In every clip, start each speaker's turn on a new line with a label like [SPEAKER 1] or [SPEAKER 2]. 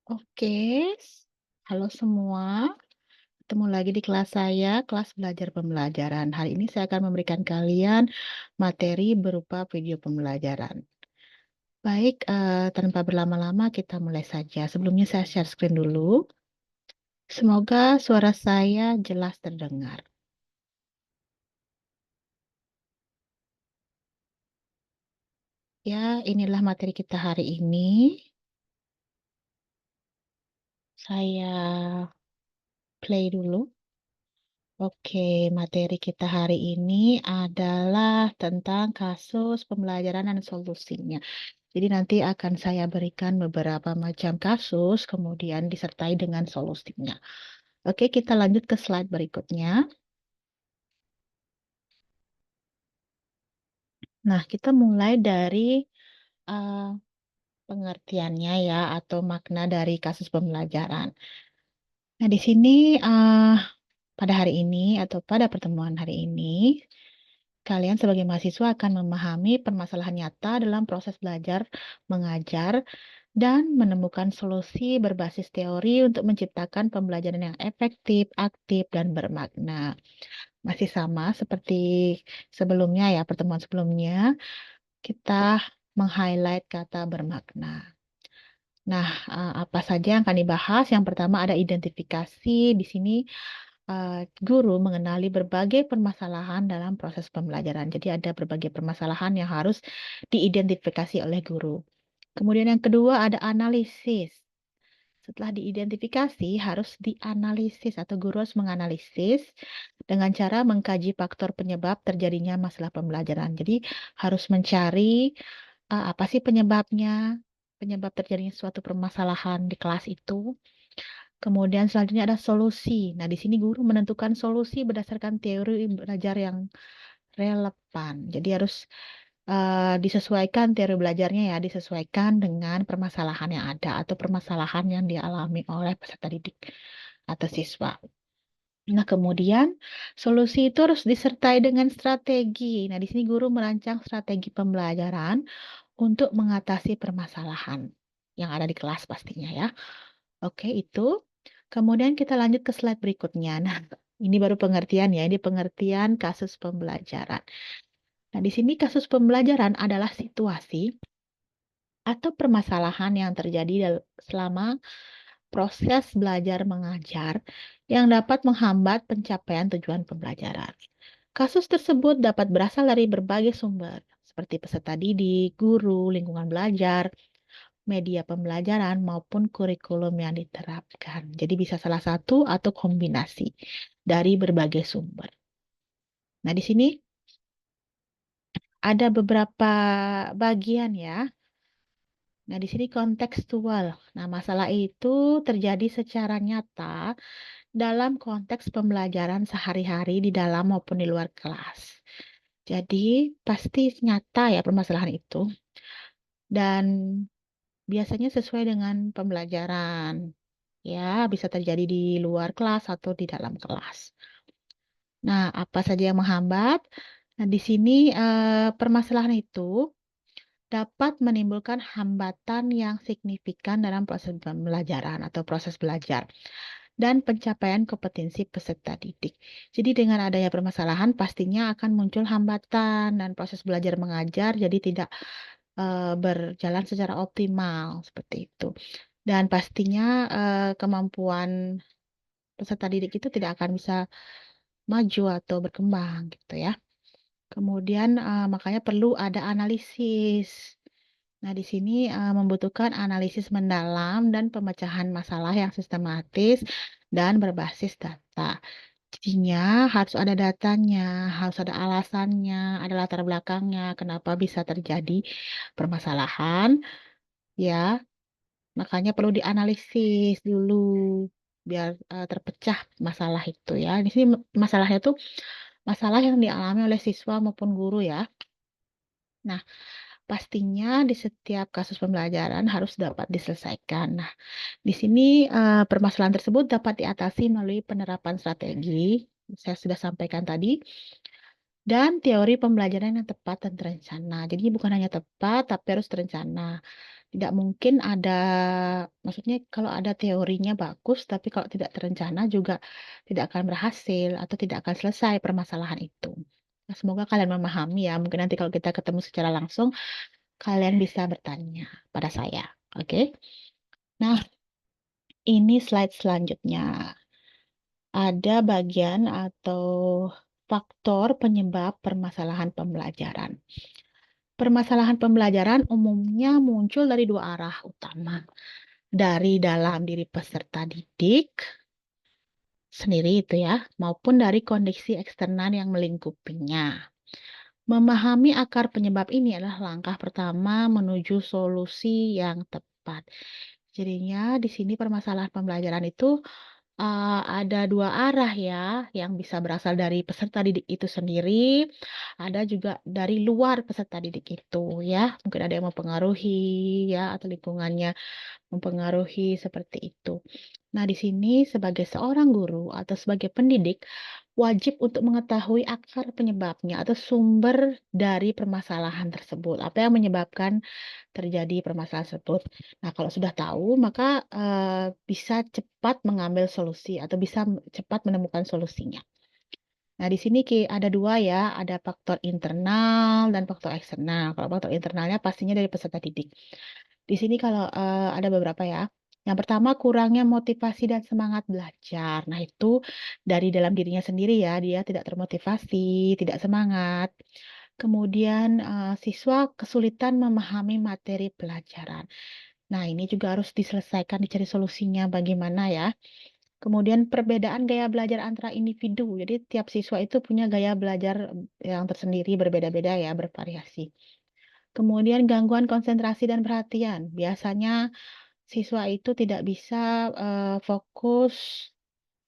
[SPEAKER 1] Oke, halo semua. Ketemu lagi di kelas saya, kelas belajar pembelajaran. Hari ini saya akan memberikan kalian materi berupa video pembelajaran. Baik, tanpa berlama-lama kita mulai saja. Sebelumnya saya share screen dulu. Semoga suara saya jelas terdengar. Ya, inilah materi kita hari ini. Saya play dulu. Oke, materi kita hari ini adalah tentang kasus pembelajaran dan solusinya. Jadi nanti akan saya berikan beberapa macam kasus, kemudian disertai dengan solusinya. Oke, kita lanjut ke slide berikutnya. Nah, kita mulai dari eh, pengertiannya ya, atau makna dari kasus pembelajaran. Nah, di sini pada hari ini atau pada pertemuan hari ini, kalian sebagai mahasiswa akan memahami permasalahan nyata dalam proses belajar mengajar dan menemukan solusi berbasis teori untuk menciptakan pembelajaran yang efektif, aktif, dan bermakna. Masih sama seperti sebelumnya ya, pertemuan sebelumnya, kita meng-highlight kata bermakna. Nah, apa saja yang akan dibahas? Yang pertama ada identifikasi. Di sini guru mengenali berbagai permasalahan dalam proses pembelajaran. Jadi ada berbagai permasalahan yang harus diidentifikasi oleh guru. Kemudian yang kedua ada analisis. Setelah diidentifikasi, harus dianalisis atau guru harus menganalisis dengan cara mengkaji faktor penyebab terjadinya masalah pembelajaran. Jadi harus mencari apa sih penyebabnya, penyebab terjadinya suatu permasalahan di kelas itu. Kemudian selanjutnya ada solusi. Nah, di sini guru menentukan solusi berdasarkan teori belajar yang relevan. Jadi harus disesuaikan teori belajarnya ya, disesuaikan dengan permasalahan yang ada atau permasalahan yang dialami oleh peserta didik atau siswa. Nah, kemudian solusi itu harus disertai dengan strategi. Nah, di sini guru merancang strategi pembelajaran untuk mengatasi permasalahan yang ada di kelas pastinya ya. Oke, itu. Kemudian kita lanjut ke slide berikutnya. Nah, ini baru pengertian ya, ini pengertian kasus pembelajaran. Nah, di sini kasus pembelajaran adalah situasi atau permasalahan yang terjadi selama proses belajar mengajar yang dapat menghambat pencapaian tujuan pembelajaran. Kasus tersebut dapat berasal dari berbagai sumber, seperti peserta didik, guru, lingkungan belajar, media pembelajaran, maupun kurikulum yang diterapkan. Jadi bisa salah satu atau kombinasi dari berbagai sumber. Nah, di sini ada beberapa bagian ya. Nah, di sini kontekstual. Nah, masalah itu terjadi secara nyata dalam konteks pembelajaran sehari-hari di dalam maupun di luar kelas. Jadi, pasti nyata ya permasalahan itu. Dan biasanya sesuai dengan pembelajaran. Ya, bisa terjadi di luar kelas atau di dalam kelas. Nah, apa saja yang menghambat? Nah, di sini permasalahan itu dapat menimbulkan hambatan yang signifikan dalam proses pembelajaran atau proses belajar dan pencapaian kompetensi peserta didik. Jadi dengan adanya permasalahan pastinya akan muncul hambatan dan proses belajar mengajar jadi tidak berjalan secara optimal seperti itu. Dan pastinya kemampuan peserta didik itu tidak akan bisa maju atau berkembang gitu ya. Kemudian makanya perlu ada analisis. Nah, di sini membutuhkan analisis mendalam dan pemecahan masalah yang sistematis dan berbasis data. Jadinya harus ada datanya, harus ada alasannya, ada latar belakangnya, kenapa bisa terjadi permasalahan, ya. Makanya perlu dianalisis dulu biar terpecah masalah itu ya. Di sini masalahnya tuh masalah yang dialami oleh siswa maupun guru ya. Nah, pastinya di setiap kasus pembelajaran harus dapat diselesaikan. Nah, di sini permasalahan tersebut dapat diatasi melalui penerapan strategi. Saya sudah sampaikan tadi. dan teori pembelajaran yang tepat dan terencana. Jadi bukan hanya tepat, tapi harus terencana. Tidak mungkin ada, maksudnya kalau ada teorinya bagus, tapi kalau tidak terencana juga tidak akan berhasil atau tidak akan selesai permasalahan itu. Nah, semoga kalian memahami ya. Mungkin nanti kalau kita ketemu secara langsung, kalian bisa bertanya pada saya. Oke? Nah, ini slide selanjutnya. Ada bagian atau faktor penyebab permasalahan pembelajaran. Permasalahan pembelajaran umumnya muncul dari dua arah utama, dari dalam diri peserta didik sendiri itu ya, maupun dari kondisi eksternal yang melingkupinya. Memahami akar penyebab ini adalah langkah pertama menuju solusi yang tepat. Jadinya di sini permasalahan pembelajaran itu ada dua arah ya, yang bisa berasal dari peserta didik itu sendiri, ada juga dari luar peserta didik itu ya. Mungkin ada yang mempengaruhi ya, atau lingkungannya mempengaruhi seperti itu. Nah, di sini sebagai seorang guru atau sebagai pendidik wajib untuk mengetahui akar penyebabnya atau sumber dari permasalahan tersebut. Apa yang menyebabkan terjadi permasalahan tersebut. Nah, kalau sudah tahu, maka bisa cepat mengambil solusi atau bisa cepat menemukan solusinya. Nah, di sini ada dua ya, ada faktor internal dan faktor eksternal. Kalau faktor internalnya pastinya dari peserta didik. Di sini kalau ada beberapa ya. Yang pertama, kurangnya motivasi dan semangat belajar. Nah, itu dari dalam dirinya sendiri ya, dia tidak termotivasi, tidak semangat. Kemudian siswa kesulitan memahami materi pelajaran. Nah, ini juga harus diselesaikan, dicari solusinya bagaimana ya. Kemudian perbedaan gaya belajar antara individu. Jadi tiap siswa itu punya gaya belajar yang tersendiri, berbeda-beda ya, bervariasi. Kemudian gangguan konsentrasi dan perhatian. Biasanya siswa itu tidak bisa fokus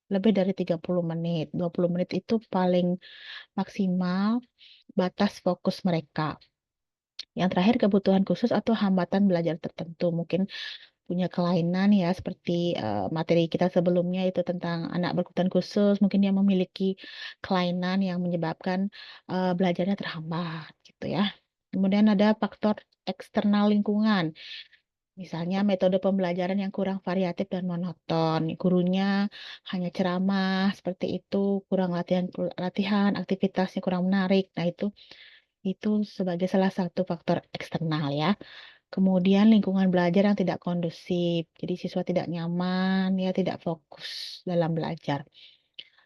[SPEAKER 1] lebih dari 30 menit. 20 menit itu paling maksimal batas fokus mereka. Yang terakhir, kebutuhan khusus atau hambatan belajar tertentu. Mungkin punya kelainan ya, seperti materi kita sebelumnya itu tentang anak berkebutuhan khusus. Mungkin dia memiliki kelainan yang menyebabkan belajarnya terhambat gitu ya. Kemudian ada faktor eksternal lingkungan. Misalnya metode pembelajaran yang kurang variatif dan monoton. Gurunya hanya ceramah seperti itu, kurang latihan, aktivitasnya kurang menarik. Nah, itu sebagai salah satu faktor eksternal ya. Kemudian lingkungan belajar yang tidak kondusif. Jadi siswa tidak nyaman, ya tidak fokus dalam belajar.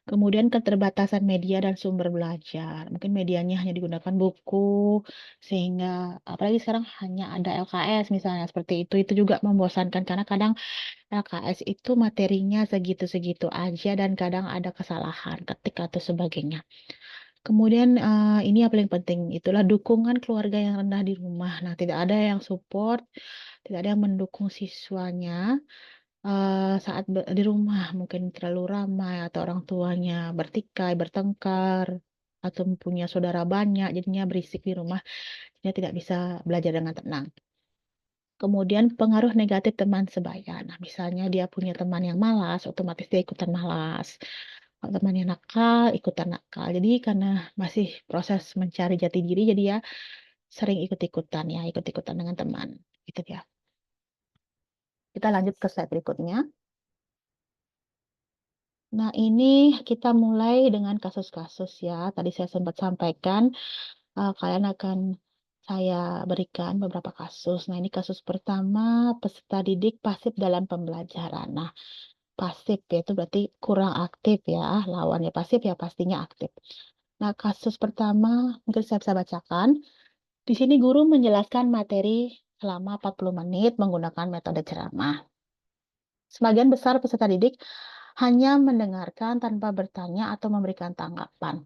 [SPEAKER 1] Kemudian keterbatasan media dan sumber belajar. Mungkin medianya hanya digunakan buku, sehingga apalagi sekarang hanya ada LKS misalnya seperti itu juga membosankan karena kadang LKS itu materinya segitu-segitu aja dan kadang ada kesalahan ketik atau sebagainya. Kemudian ini yang paling penting, itulah dukungan keluarga yang rendah di rumah. Nah, tidak ada yang support, tidak ada yang mendukung siswanya saat di rumah, mungkin terlalu ramai atau orang tuanya bertikai, bertengkar, atau punya saudara banyak, jadinya berisik di rumah, dia tidak bisa belajar dengan tenang. Kemudian pengaruh negatif teman sebaya. Nah, misalnya dia punya teman yang malas, otomatis dia ikutan malas. Kalau temannya nakal, ikutan nakal. Jadi karena masih proses mencari jati diri, jadi ya sering ikut-ikutan ya, ikut-ikutan dengan teman. Itu dia. Kita lanjut ke slide berikutnya. Nah, ini kita mulai dengan kasus-kasus ya. Tadi saya sempat sampaikan, kalian akan saya berikan beberapa kasus. Nah, ini kasus pertama, peserta didik pasif dalam pembelajaran. Nah, pasif ya itu berarti kurang aktif ya. Lawannya pasif ya pastinya aktif. Nah, kasus pertama mungkin saya bisa bacakan. Di sini guru menjelaskan materi selama 40 menit menggunakan metode ceramah. Sebagian besar peserta didik hanya mendengarkan tanpa bertanya atau memberikan tanggapan.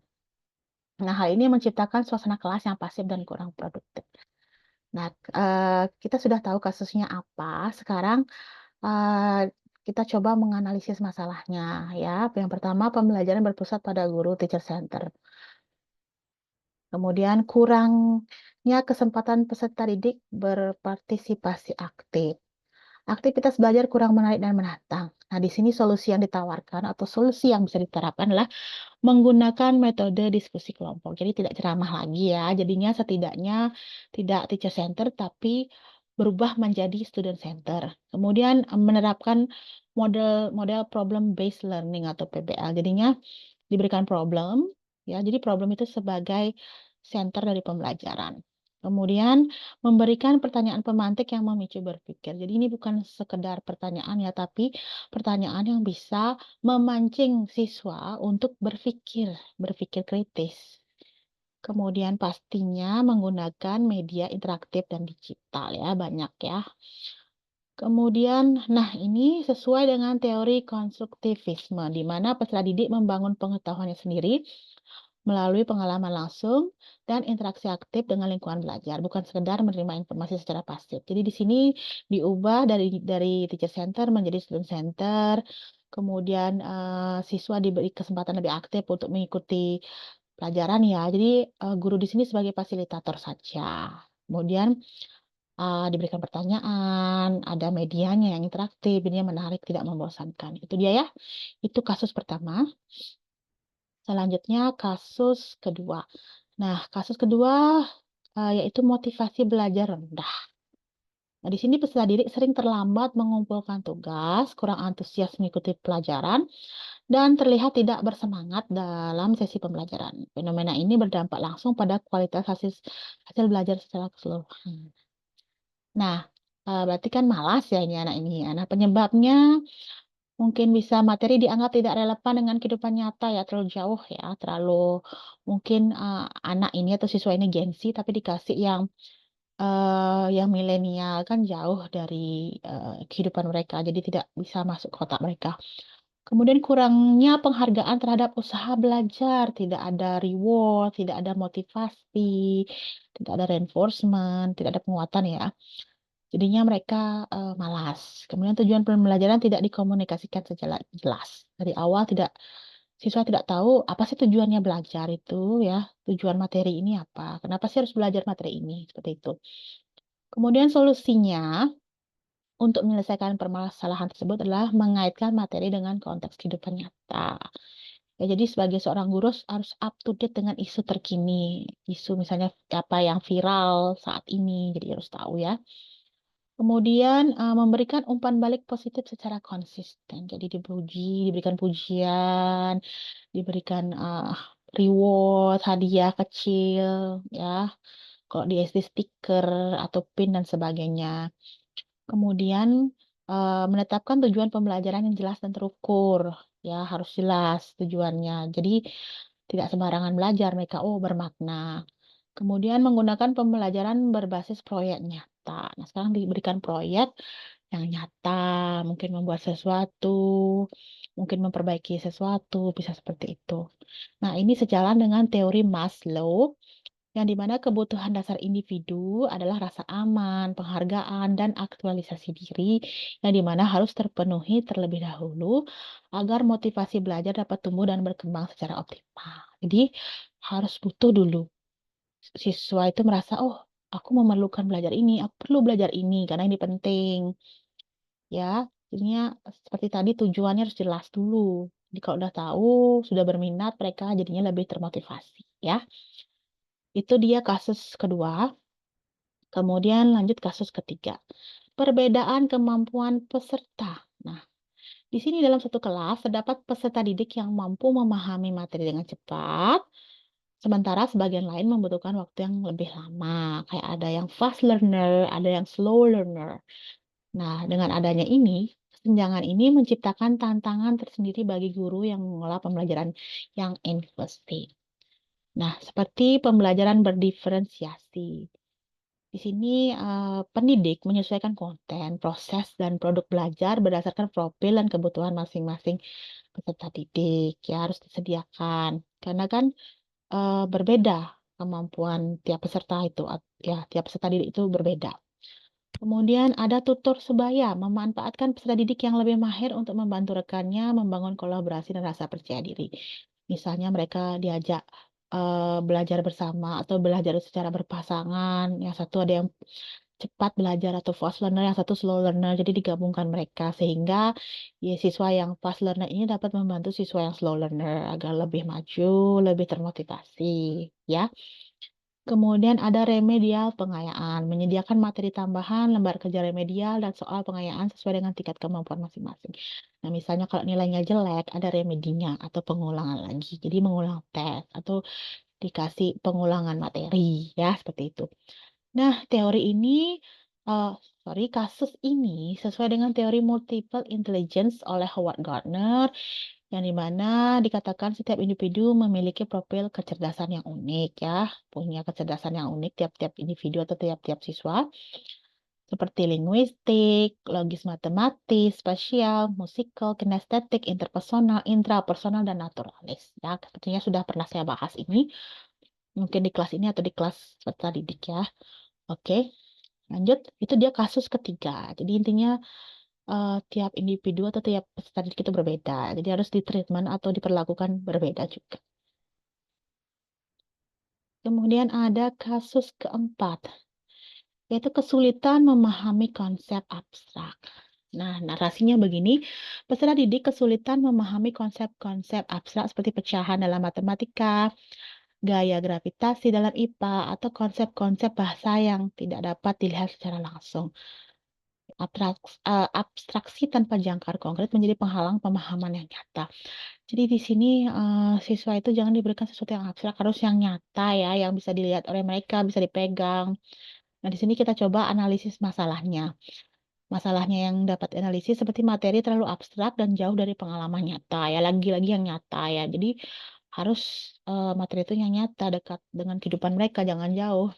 [SPEAKER 1] Nah, hal ini menciptakan suasana kelas yang pasif dan kurang produktif. Nah, kita sudah tahu kasusnya apa. Sekarang kita coba menganalisis masalahnya ya. Yang pertama, pembelajaran berpusat pada guru teacher center. Kemudian kurangnya kesempatan peserta didik berpartisipasi aktif. Aktivitas belajar kurang menarik dan menantang. Nah, di sini solusi yang ditawarkan atau solusi yang bisa diterapkan adalah menggunakan metode diskusi kelompok. Jadi tidak ceramah lagi ya. Jadinya setidaknya tidak teacher center tapi berubah menjadi student center. Kemudian menerapkan model problem based learning atau PBL. Jadinya diberikan problem ya. Jadi problem itu sebagai center dari pembelajaran. Kemudian memberikan pertanyaan pemantik yang memicu berpikir. Jadi ini bukan sekedar pertanyaan ya, tapi pertanyaan yang bisa memancing siswa untuk berpikir, berpikir kritis. Kemudian pastinya menggunakan media interaktif dan digital ya, banyak ya. Kemudian, nah ini sesuai dengan teori konstruktivisme, di mana peserta didik membangun pengetahuannya sendiri melalui pengalaman langsung dan interaksi aktif dengan lingkungan belajar, bukan sekedar menerima informasi secara pasif. Jadi di sini diubah dari teacher center menjadi student center, kemudian siswa diberi kesempatan lebih aktif untuk mengikuti pelajaran ya. Jadi guru di sini sebagai fasilitator saja. Kemudian diberikan pertanyaan, ada medianya yang interaktif, jadinya menarik, tidak membosankan. Itu dia ya. Itu kasus pertama. Selanjutnya kasus kedua. Nah, kasus kedua yaitu motivasi belajar rendah. Nah, di sini peserta didik sering terlambat mengumpulkan tugas, kurang antusias mengikuti pelajaran, dan terlihat tidak bersemangat dalam sesi pembelajaran. Fenomena ini berdampak langsung pada kualitas hasil hasil belajar secara keseluruhan. Nah, berarti kan malas ya ini anak ini ya. Nah, penyebabnya mungkin bisa materi dianggap tidak relevan dengan kehidupan nyata ya, terlalu jauh ya, terlalu mungkin, anak ini atau siswa ini gengsi tapi dikasih yang milenial, kan jauh dari, kehidupan mereka, jadi tidak bisa masuk ke otak mereka. Kemudian kurangnya penghargaan terhadap usaha belajar, tidak ada reward, tidak ada motivasi, tidak ada reinforcement, tidak ada penguatan ya. Jadinya mereka, malas. Kemudian tujuan pembelajaran tidak dikomunikasikan secara jelas. Dari awal siswa tidak tahu apa sih tujuannya belajar itu ya, tujuan materi ini apa, kenapa sih harus belajar materi ini, seperti itu. Kemudian solusinya untuk menyelesaikan permasalahan tersebut adalah mengaitkan materi dengan konteks kehidupan nyata. Ya, jadi sebagai seorang guru harus up to date dengan isu terkini, isu misalnya apa yang viral saat ini, jadi harus tahu ya. Kemudian, memberikan umpan balik positif secara konsisten. Jadi diberikan pujian, diberikan, reward, hadiah kecil, ya. Kalau di SD stiker atau pin dan sebagainya. Kemudian, menetapkan tujuan pembelajaran yang jelas dan terukur, ya, harus jelas tujuannya. Jadi tidak sembarangan belajar mereka, oh bermakna. Kemudian menggunakan pembelajaran berbasis proyek nyata. Nah, sekarang diberikan proyek yang nyata, mungkin membuat sesuatu, mungkin memperbaiki sesuatu, bisa seperti itu. Nah, ini sejalan dengan teori Maslow, yang dimana kebutuhan dasar individu adalah rasa aman, penghargaan, dan aktualisasi diri, yang dimana harus terpenuhi terlebih dahulu agar motivasi belajar dapat tumbuh dan berkembang secara optimal. Jadi, harus butuh dulu. Siswa itu merasa, "Oh, aku memerlukan belajar ini, aku perlu belajar ini karena ini penting." Ya, jadinya seperti tadi tujuannya harus jelas dulu. Jadi kalau udah tahu, sudah berminat, mereka jadinya lebih termotivasi ya. Itu dia kasus kedua. Kemudian lanjut kasus ketiga. Perbedaan kemampuan peserta. Nah, di sini dalam satu kelas terdapat peserta didik yang mampu memahami materi dengan cepat, sementara sebagian lain membutuhkan waktu yang lebih lama. Kayak ada yang fast learner, ada yang slow learner. Nah, dengan adanya ini, kesenjangan ini menciptakan tantangan tersendiri bagi guru yang mengelola pembelajaran yang inklusif. Nah, seperti pembelajaran berdiferensiasi. Di sini pendidik menyesuaikan konten, proses, dan produk belajar berdasarkan profil dan kebutuhan masing-masing peserta didik. Ya, harus disediakan. Karena kan berbeda kemampuan tiap peserta itu. Ya, tiap peserta didik itu berbeda. Kemudian ada tutor sebaya, memanfaatkan peserta didik yang lebih mahir untuk membantu rekannya membangun kolaborasi dan rasa percaya diri. Misalnya mereka diajak belajar bersama atau belajar secara berpasangan, yang satu ada yang cepat belajar atau fast learner, yang satu slow learner. Jadi digabungkan mereka sehingga ya siswa yang fast learner ini dapat membantu siswa yang slow learner agar lebih maju, lebih termotivasi, ya. Kemudian ada remedial pengayaan, menyediakan materi tambahan, lembar kerja remedial, dan soal pengayaan sesuai dengan tingkat kemampuan masing-masing. Nah, misalnya kalau nilainya jelek, ada remedinya atau pengulangan lagi. Jadi mengulang tes atau dikasih pengulangan materi, ya, seperti itu. Nah, eee, kasus ini sesuai dengan teori multiple intelligence oleh Howard Gardner, yang di mana dikatakan setiap individu memiliki profil kecerdasan yang unik ya, punya kecerdasan yang unik tiap-tiap individu atau tiap-tiap siswa, seperti linguistik, logis matematis, spasial, musikal, kinestetik, interpersonal, intrapersonal, dan naturalis. Ya, sepertinya sudah pernah saya bahas ini, mungkin di kelas ini atau di kelas peserta didik ya. Oke, lanjut, itu dia kasus ketiga. Jadi intinya tiap individu atau tiap peserta didik itu berbeda. Jadi harus di-treatment atau diperlakukan berbeda juga. Kemudian ada kasus keempat, yaitu kesulitan memahami konsep abstrak. Nah, narasinya begini, peserta didik kesulitan memahami konsep-konsep abstrak seperti pecahan dalam matematika, gaya gravitasi dalam IPA, atau konsep-konsep bahasa yang tidak dapat dilihat secara langsung. Abstraksi tanpa jangkar konkret menjadi penghalang pemahaman yang nyata. Jadi di sini, siswa itu jangan diberikan sesuatu yang abstrak, harus yang nyata ya, yang bisa dilihat oleh mereka, bisa dipegang. Nah, di sini kita coba analisis masalahnya. Masalahnya yang dapat analisis seperti materi terlalu abstrak dan jauh dari pengalaman nyata ya, lagi-lagi yang nyata ya. Jadi harus, materi itu yang nyata, dekat dengan kehidupan mereka, jangan jauh.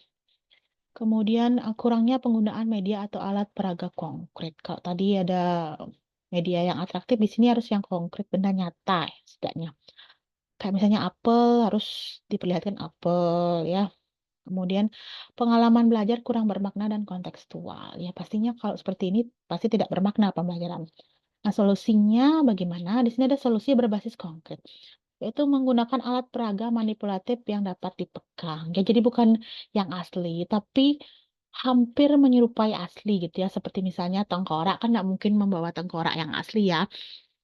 [SPEAKER 1] Kemudian, kurangnya penggunaan media atau alat peraga konkret. Kalau tadi ada media yang atraktif, di sini harus yang konkret, benda nyata ya setidaknya. Kayak misalnya apel, harus diperlihatkan apel ya. Kemudian pengalaman belajar kurang bermakna dan kontekstual. Ya pastinya kalau seperti ini pasti tidak bermakna pembelajaran. Nah, solusinya bagaimana? Di sini ada solusi berbasis konkret, yaitu menggunakan alat peraga manipulatif yang dapat dipegang. Ya, jadi bukan yang asli, tapi hampir menyerupai asli gitu ya. Seperti misalnya tengkorak, kan nggak mungkin membawa tengkorak yang asli ya.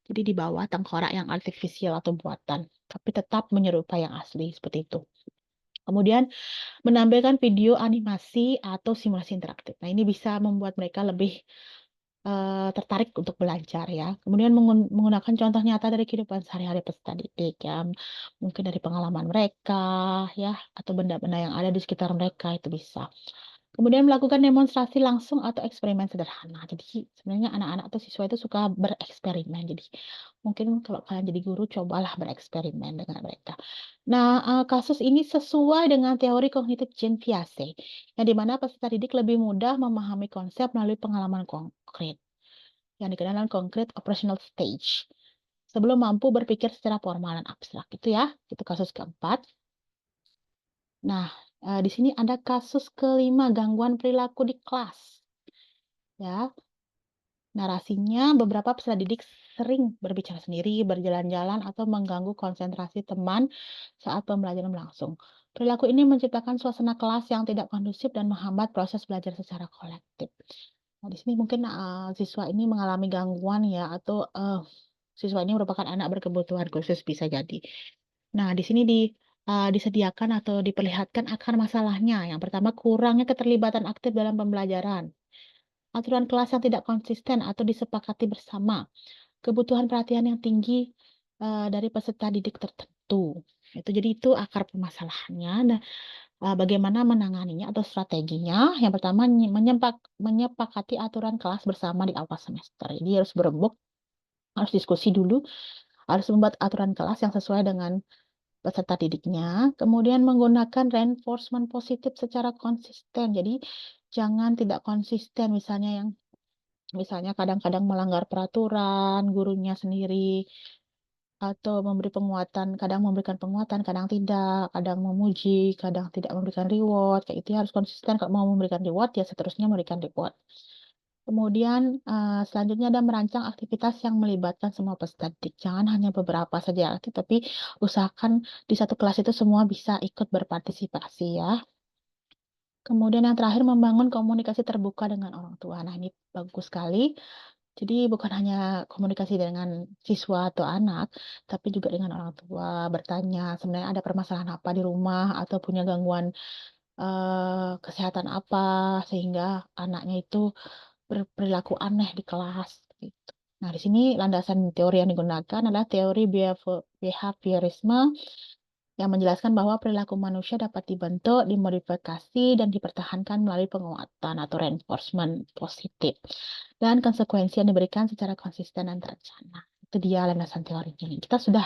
[SPEAKER 1] Jadi dibawa tengkorak yang artifisial atau buatan, tapi tetap menyerupai yang asli, seperti itu. Kemudian menampilkan video animasi atau simulasi interaktif. Nah, ini bisa membuat mereka lebih tertarik untuk belajar ya. Kemudian menggunakan contoh nyata dari kehidupan sehari-hari peserta didik ya, mungkin dari pengalaman mereka ya, atau benda-benda yang ada di sekitar mereka itu bisa. Kemudian melakukan demonstrasi langsung atau eksperimen sederhana. Jadi sebenarnya anak-anak atau siswa itu suka bereksperimen. Jadi mungkin kalau kalian jadi guru cobalah bereksperimen dengan mereka. Nah, kasus ini sesuai dengan teori kognitif Jean Piaget, yang di mana peserta didik lebih mudah memahami konsep melalui pengalaman konkret yang dikenal dengan concrete operational stage, sebelum mampu berpikir secara formal dan abstrak, itu ya, itu kasus keempat. Nah, di sini ada kasus kelima, gangguan perilaku di kelas, ya. Narasinya, beberapa peserta didik sering berbicara sendiri, berjalan-jalan, atau mengganggu konsentrasi teman saat pembelajaran berlangsung. Perilaku ini menciptakan suasana kelas yang tidak kondusif dan menghambat proses belajar secara kolektif. Nah, di sini mungkin, siswa ini mengalami gangguan ya, atau, siswa ini merupakan anak berkebutuhan khusus, bisa jadi. Nah, di sini disediakan atau diperlihatkan akar masalahnya. Yang pertama, kurangnya keterlibatan aktif dalam pembelajaran, aturan kelas yang tidak konsisten atau disepakati bersama, kebutuhan perhatian yang tinggi, dari peserta didik tertentu. Itu akar permasalahannya. Nah, bagaimana menanganinya atau strateginya? Yang pertama, menyepakati aturan kelas bersama di awal semester. Jadi harus berembuk, harus diskusi dulu, harus membuat aturan kelas yang sesuai dengan peserta didiknya. Kemudian menggunakan reinforcement positif secara konsisten. Jadi jangan tidak konsisten, misalnya kadang-kadang melanggar peraturan gurunya sendiri, atau kadang memberikan penguatan, kadang tidak, kadang memuji, kadang tidak memberikan reward, kayak itu ya harus konsisten. Kalau mau memberikan reward, ya seterusnya memberikan reward. Kemudian, selanjutnya ada merancang aktivitas yang melibatkan semua peserta didik. Jangan hanya beberapa saja yang aktif, tapi usahakan di satu kelas itu semua bisa ikut berpartisipasi ya. Kemudian yang terakhir membangun komunikasi terbuka dengan orang tua. Nah, ini bagus sekali. Jadi bukan hanya komunikasi dengan siswa atau anak, tapi juga dengan orang tua, bertanya sebenarnya ada permasalahan apa di rumah atau punya gangguan, kesehatan apa, sehingga anaknya itu berperilaku aneh di kelas, gitu. Nah, di sini landasan teori yang digunakan adalah teori behaviorisme yang menjelaskan bahwa perilaku manusia dapat dibentuk, dimodifikasi, dan dipertahankan melalui penguatan atau reinforcement positif dan konsekuensi yang diberikan secara konsisten dan terencana. Itu dia landasan teorinya. Kita sudah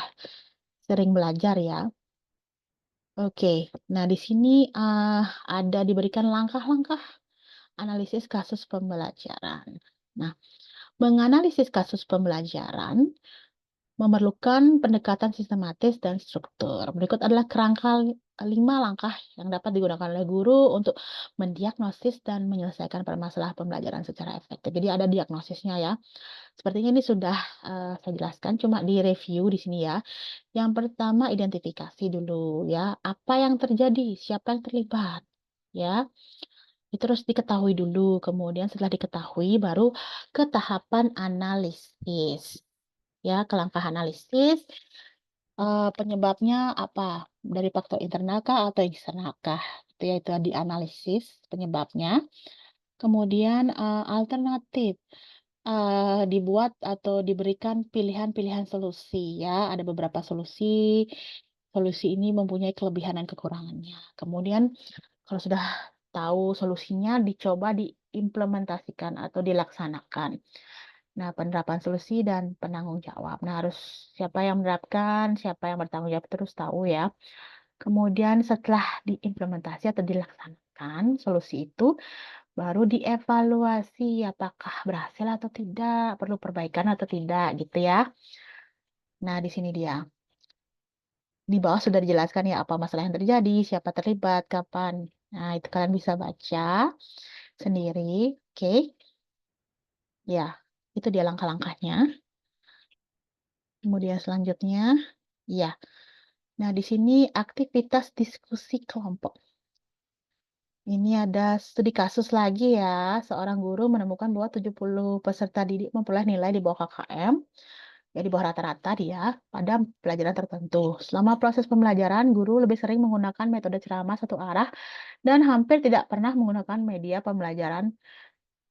[SPEAKER 1] sering belajar ya. Oke, nah di sini ada diberikan langkah-langkah analisis kasus pembelajaran. Nah, menganalisis kasus pembelajaran memerlukan pendekatan sistematis dan struktur. Berikut adalah kerangka 5 langkah yang dapat digunakan oleh guru untuk mendiagnosis dan menyelesaikan permasalahan pembelajaran secara efektif. Jadi ada diagnosisnya ya. Sepertinya ini sudah saya jelaskan, cuma di-review di sini ya. Yang pertama identifikasi dulu ya, apa yang terjadi, siapa yang terlibat, ya. Itu harus diketahui dulu, kemudian setelah diketahui baru ke tahapan analisis. Ya, ke langkah analisis, penyebabnya apa? Dari faktor internal kah atau eksternal kah? Itu ya, itu dianalisis penyebabnya. Kemudian, alternatif, dibuat atau diberikan pilihan-pilihan solusi ya, ada beberapa solusi, solusi ini mempunyai kelebihan dan kekurangannya. Kemudian kalau sudah tahu solusinya, dicoba diimplementasikan atau dilaksanakan. Nah, penerapan solusi dan penanggung jawab. Nah, harus siapa yang menerapkan, siapa yang bertanggung jawab terus tahu ya. Kemudian setelah diimplementasi atau dilaksanakan solusi itu, baru dievaluasi apakah berhasil atau tidak, perlu perbaikan atau tidak gitu ya. Nah, di sini dia. Di bawah sudah dijelaskan ya apa masalah yang terjadi, siapa terlibat, kapan. Nah, itu kalian bisa baca sendiri. Oke. Ya, itu dia langkah-langkahnya. Kemudian selanjutnya, ya. Nah, di sini aktivitas diskusi kelompok. Ini ada studi kasus lagi ya. Seorang guru menemukan bahwa 70 peserta didik memperoleh nilai di bawah KKM, ya di bawah rata-rata dia, pada pelajaran tertentu. Selama proses pembelajaran, guru lebih sering menggunakan metode ceramah satu arah dan hampir tidak pernah menggunakan media pembelajaran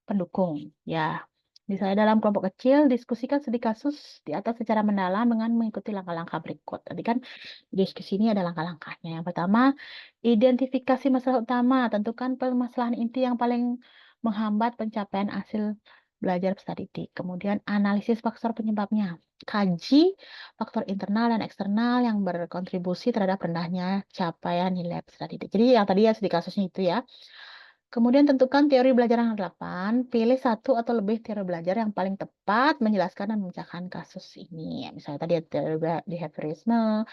[SPEAKER 1] pendukung. Ya, misalnya dalam kelompok kecil, diskusikan studi kasus di atas secara mendalam dengan mengikuti langkah-langkah berikut. Tadi kan diskusi ini ada langkah-langkahnya. Yang pertama, identifikasi masalah utama. Tentukan permasalahan inti yang paling menghambat pencapaian hasil belajar peserta didik. Kemudian, analisis faktor penyebabnya. Kaji faktor internal dan eksternal yang berkontribusi terhadap rendahnya capaian nilai peserta didik. Jadi yang tadi ya studi kasusnya itu ya. Kemudian tentukan teori belajar yang relevan, pilih satu atau lebih teori belajar yang paling tepat menjelaskan dan memecahkan kasus ini. Misalnya tadi ada teori behaviorisme,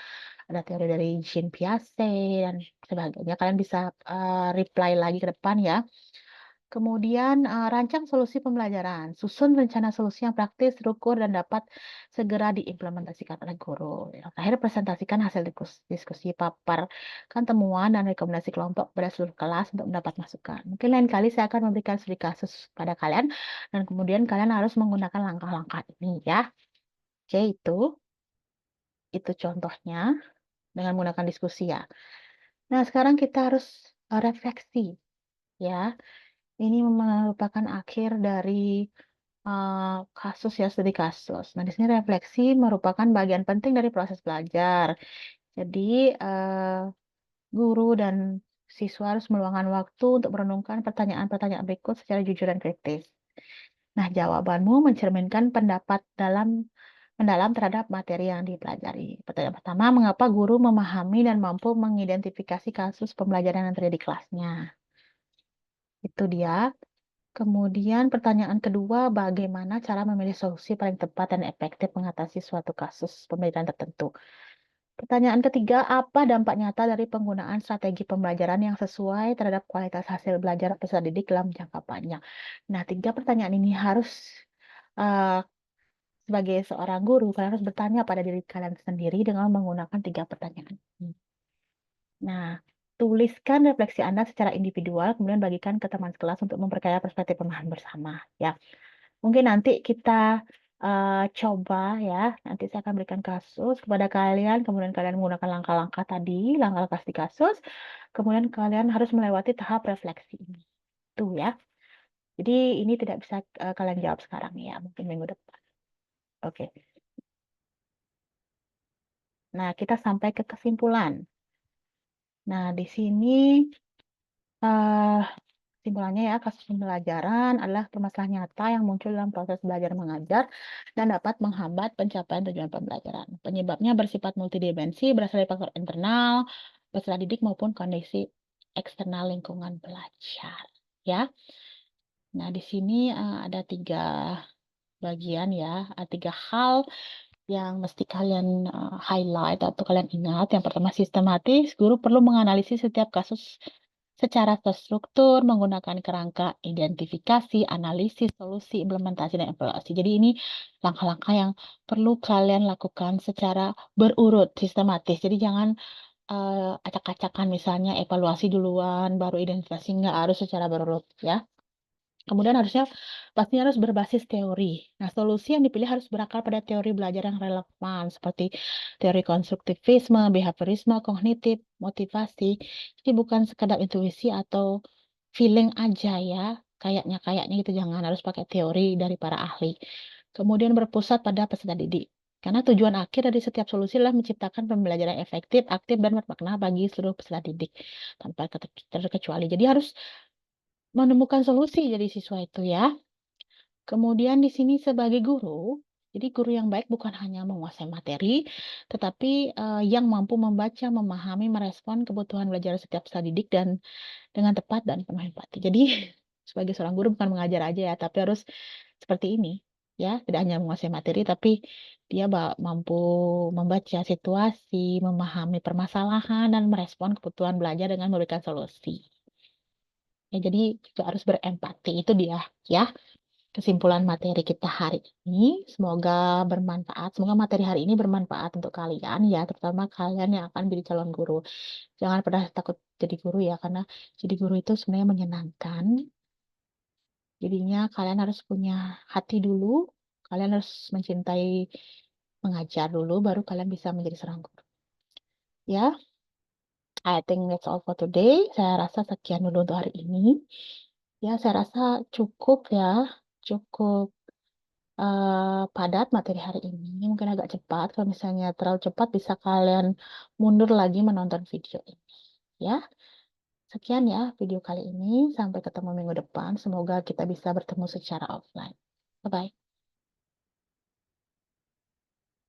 [SPEAKER 1] ada teori dari Jean Piaget, dan sebagainya. Kalian bisa reply lagi ke depan ya. Kemudian rancang solusi pembelajaran, susun rencana solusi yang praktis, terukur, dan dapat segera diimplementasikan oleh guru. Yang terakhir, presentasikan hasil diskusi, paparkan temuan dan rekomendasi kelompok pada seluruh kelas untuk mendapat masukan. Mungkin lain kali saya akan memberikan studi kasus pada kalian, dan kemudian kalian harus menggunakan langkah-langkah ini ya. Oke, itu contohnya dengan menggunakan diskusi ya. Nah, sekarang kita harus refleksi ya. Ini merupakan akhir dari kasus ya, studi kasus. Nah, di sini refleksi merupakan bagian penting dari proses belajar. Jadi, guru dan siswa harus meluangkan waktu untuk merenungkan pertanyaan-pertanyaan berikut secara jujur dan kritis. Nah, jawabanmu mencerminkan pendapat mendalam terhadap materi yang dipelajari. Pertanyaan pertama, mengapa guru memahami dan mampu mengidentifikasi kasus pembelajaran yang terjadi di kelasnya? Itu dia. Kemudian pertanyaan kedua, bagaimana cara memilih solusi paling tepat dan efektif mengatasi suatu kasus pembelajaran tertentu? Pertanyaan ketiga, apa dampak nyata dari penggunaan strategi pembelajaran yang sesuai terhadap kualitas hasil belajar peserta didik dalam jangka panjang? Nah, tiga pertanyaan ini harus, eh, sebagai seorang guru, kalian harus bertanya pada diri kalian sendiri dengan menggunakan tiga pertanyaan ini. Nah, tuliskan refleksi Anda secara individual, kemudian bagikan ke teman sekelas untuk memperkaya perspektif pemahaman bersama, ya. Mungkin nanti kita, coba ya, nanti saya akan berikan kasus kepada kalian, kemudian kalian menggunakan langkah-langkah tadi, langkah-langkah di kasus, kemudian kalian harus melewati tahap refleksi ini, tuh ya. Jadi ini tidak bisa, kalian jawab sekarang ya, mungkin minggu depan. Oke. Nah, kita sampai ke kesimpulan. Nah, di sini, eee, kesimpulannya ya, kasus pembelajaran adalah permasalahan nyata yang muncul dalam proses belajar mengajar dan dapat menghambat pencapaian tujuan pembelajaran. Penyebabnya bersifat multidimensi, berasal dari faktor internal, peserta didik maupun kondisi eksternal lingkungan belajar, ya. Nah, di sini, ada 3 bagian ya, 3 hal yang mesti kalian, highlight atau kalian ingat. Yang pertama sistematis, guru perlu menganalisis setiap kasus secara terstruktur menggunakan kerangka identifikasi, analisis, solusi, implementasi, dan evaluasi. Jadi ini langkah-langkah yang perlu kalian lakukan secara berurut, sistematis. Jadi jangan, acak-acakan misalnya evaluasi duluan, baru identifikasi, nggak, harus secara berurut ya. Kemudian pastinya harus berbasis teori. Nah, solusi yang dipilih harus berakar pada teori belajar yang relevan, seperti teori konstruktivisme, behaviorisme, kognitif, motivasi. Jadi bukan sekadar intuisi atau feeling aja ya, kayaknya gitu, jangan, harus pakai teori dari para ahli. Kemudian berpusat pada peserta didik. Karena tujuan akhir dari setiap solusi adalah menciptakan pembelajaran efektif, aktif, dan bermakna bagi seluruh peserta didik, tanpa terkecuali. Jadi harus menemukan solusi jadi siswa itu ya. Kemudian di sini sebagai guru, jadi guru yang baik bukan hanya menguasai materi, tetapi, yang mampu membaca, memahami, merespon kebutuhan belajar setiap peserta didik dan dengan tepat dan penuh empati. Jadi sebagai seorang guru bukan mengajar aja ya, tapi harus seperti ini, ya, tidak hanya menguasai materi, tapi dia mampu membaca situasi, memahami permasalahan, dan merespon kebutuhan belajar dengan memberikan solusi. Ya, jadi juga harus berempati, itu dia ya. Kesimpulan materi kita hari ini, semoga bermanfaat. Semoga materi hari ini bermanfaat untuk kalian ya, terutama kalian yang akan menjadi calon guru. Jangan pernah takut jadi guru ya, karena jadi guru itu sebenarnya menyenangkan. Jadinya kalian harus punya hati dulu, kalian harus mencintai mengajar dulu, baru kalian bisa menjadi seorang guru. Ya, I think that's all for today. Saya rasa sekian dulu untuk hari ini. Ya, saya rasa cukup ya, cukup padat materi hari ini, mungkin agak cepat. Kalau misalnya terlalu cepat bisa kalian mundur lagi menonton video ini, ya. Sekian ya video kali ini, sampai ketemu minggu depan. Semoga kita bisa bertemu secara offline. Bye-bye.